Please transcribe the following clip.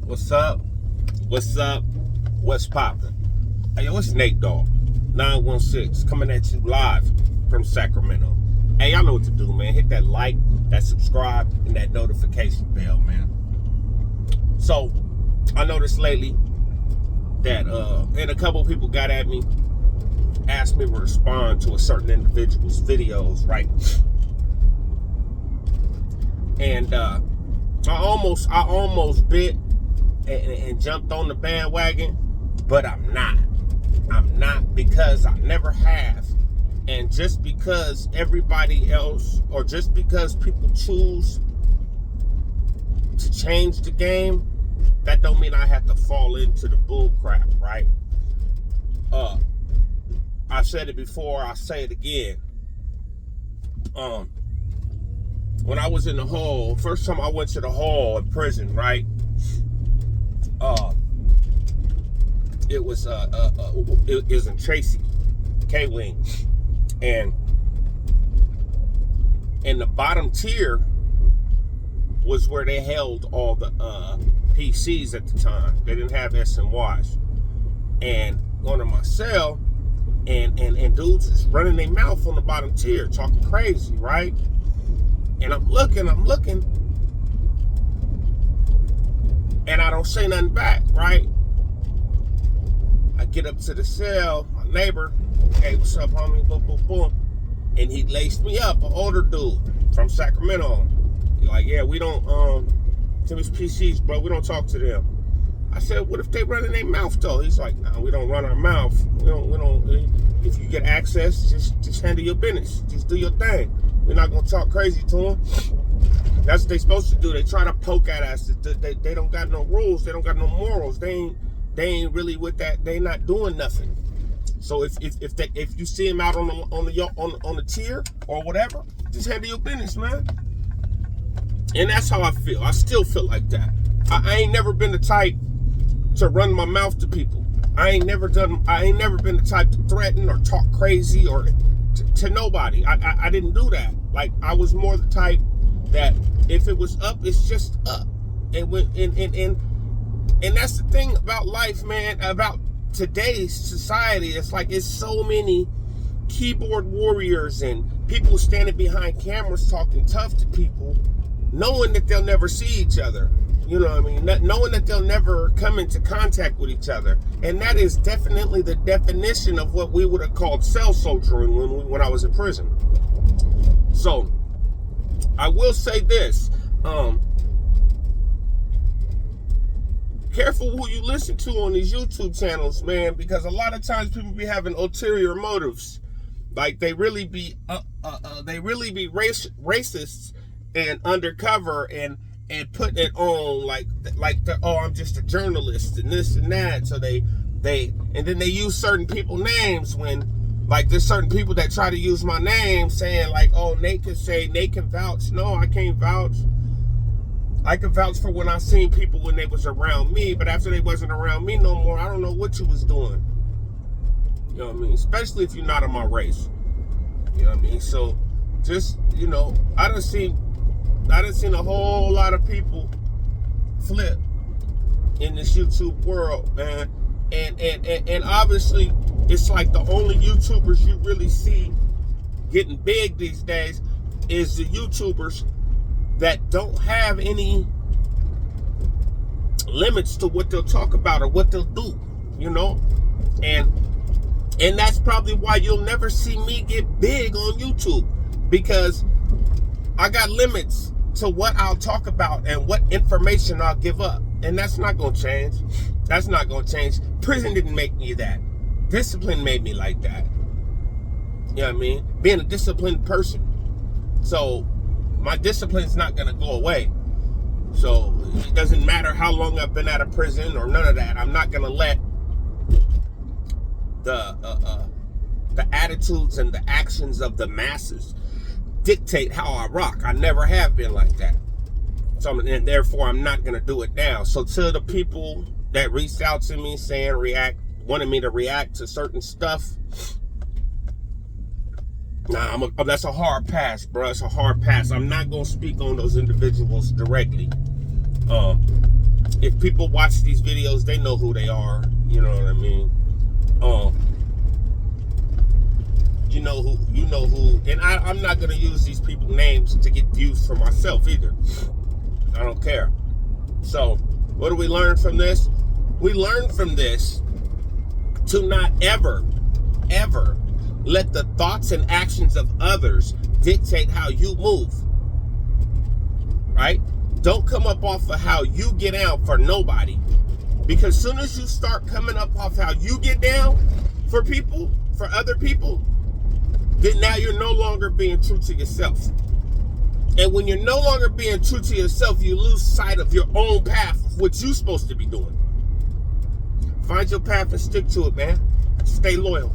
What's up? What's up? What's poppin'? Hey, yo, it's Nate Dogg, 916, coming at you live from Sacramento. Hey, y'all know what to do, man. Hit that like, that subscribe, and that notification bell, man. So, I noticed lately that, and a couple people got at me, asked me to respond to a certain individual's videos, right? And, I almost bit and jumped on the bandwagon, but I'm not. I'm not, because I never have. And just because everybody else, or just because people choose to change the game, that don't mean I have to fall into the bull crap, right? I've said it before, I'll say it again. When I was in the hall, first time I went to the hall in prison, right? It was in Tracy, K-Wing, and in the bottom tier was where they held all the PCs at the time. They didn't have SNYs, and going to my cell, and dudes is running their mouth on the bottom tier, talking crazy, right? And I'm looking, and I don't say nothing back, right? I get up to the cell, my neighbor, hey, what's up, homie? Boom, boom, boom. And he laced me up, an older dude from Sacramento. He's like, yeah, we don't, to his PCs, bro, we don't talk to them. I said, what if they run in their mouth, though? He's like, nah, we don't run our mouth. We don't, if you get access, just handle your business. Just do your thing. We're not gonna talk crazy to them. That's what they supposed to do. They try to poke at us. They don't got no rules. They don't got no morals. They ain't really with that. They not doing nothing. So if you see him out on the tier or whatever, just handle your business, man. And that's how I feel. I still feel like that. I ain't never been the type to run my mouth to people. I ain't never been the type to threaten or talk crazy or to nobody. I didn't do that. Like, I was more the type that if it was up, it's just up. And that's the thing about life, man, about today's society. It's like, it's so many keyboard warriors and people standing behind cameras talking tough to people, knowing that they'll never see each other. You know what I mean? Knowing that they'll never come into contact with each other. And that is definitely the definition of what we would have called cell soldiering when I was in prison. So, I will say this. Careful who you listen to on these YouTube channels, man, because a lot of times people be having ulterior motives. Like, they really be racists and undercover and putting it on like I'm just a journalist and this and that. So they and then they use certain people names when, like, there's certain people that try to use my name saying like, oh, Nate can vouch. No, I can't vouch. I can vouch for when I seen people when they was around me, but after they wasn't around me no more, I don't know what you was doing. You know what I mean? Especially if you're not of my race. You know what I mean? So just, you know, I done seen a whole lot of people flip in this YouTube world, man. And obviously, it's like the only YouTubers you really see getting big these days is the YouTubers that don't have any limits to what they'll talk about or what they'll do, you know? And that's probably why you'll never see me get big on YouTube, because I got limits to what I'll talk about and what information I'll give up. And that's not going to change. That's not going to change. Prison didn't make me that. Discipline made me like that. You know what I mean? Being a disciplined person. So my discipline's not going to go away. So it doesn't matter how long I've been out of prison or none of that. I'm not going to let the attitudes and the actions of the masses dictate how I rock. I never have been like that. So, and therefore, I'm not going to do it now. So to the people that reached out to me saying wanted me to react to certain stuff, nah, that's a hard pass, bro. It's a hard pass. I'm not going to speak on those individuals directly. if people watch these videos, they know who they are. You know what I mean? You know who, and I'm not gonna use these people's names to get views for myself either. I don't care. So, what do we learn from this? We learn from this to not ever let the thoughts and actions of others dictate how you move. Right? Don't come up off of how you get out for nobody. Because soon as you start coming up off how you get down for people, for other people, then now you're no longer being true to yourself. And when you're no longer being true to yourself, you lose sight of your own path of what you're supposed to be doing. Find your path and stick to it, man. Stay loyal.